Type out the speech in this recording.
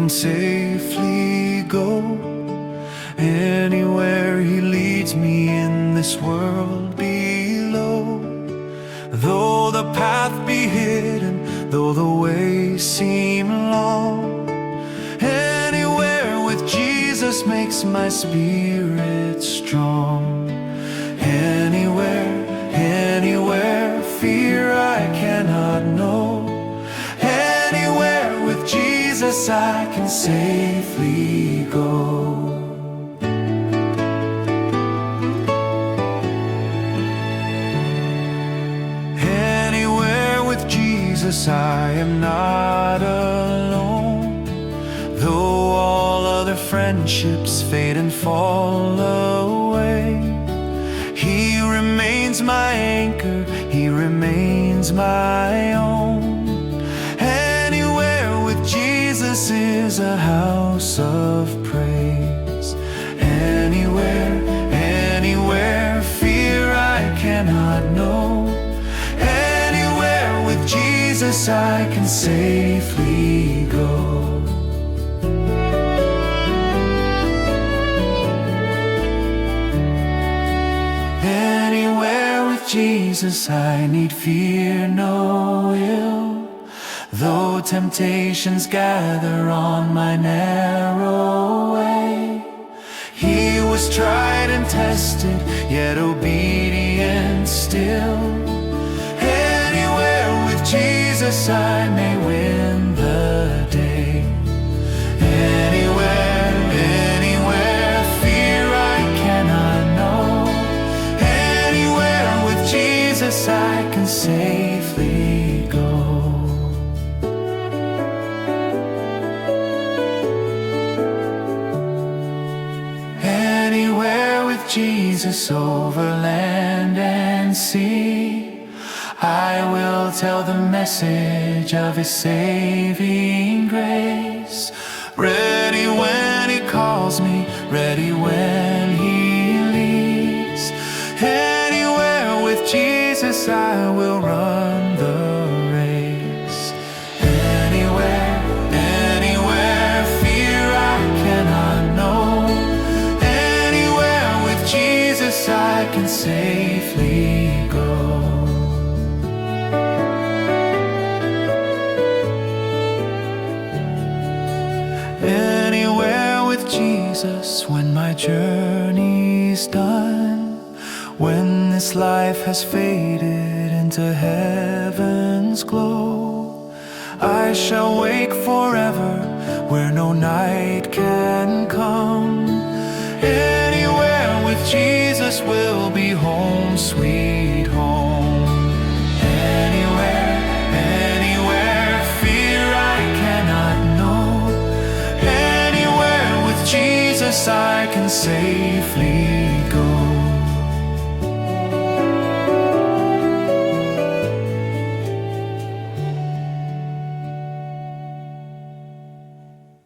can safely go. Anywhere He leads me in this world below. Though the path be hidden, though the way seem long, anywhere with Jesus makes my spirit strong. Anywhere, fear I cannot know. Anywhere with Jesus I can safely go. Anywhere with Jesus I am not alone. Though all other friendships fade and fall away, He remains my anchor, He remains my own. Anywhere with Jesus is a house of praise. Anywhere, fear I cannot know. Anywhere with Jesus I can safely go. Jesus, I need fear no ill. Though temptations gather on my narrow way, He was tried and tested, yet obedient still. Anywhere with Jesus I may win the day. Anywhere, fear I cannot know. Jesus, I can safely go. Anywhere with Jesus, over land and sea, I will tell the message of His saving grace. Ready when He calls me, ready when He leads. With Jesus I will run the race. Anywhere, fear I cannot know. Anywhere with Jesus I can safely go. Anywhere with Jesus when my journey's done. When this life has faded into heaven's glow, I shall wake forever where no night can come. Anywhere with Jesus will be home, sweet home. Anywhere, fear I cannot know. Anywhere with Jesus I can safely go.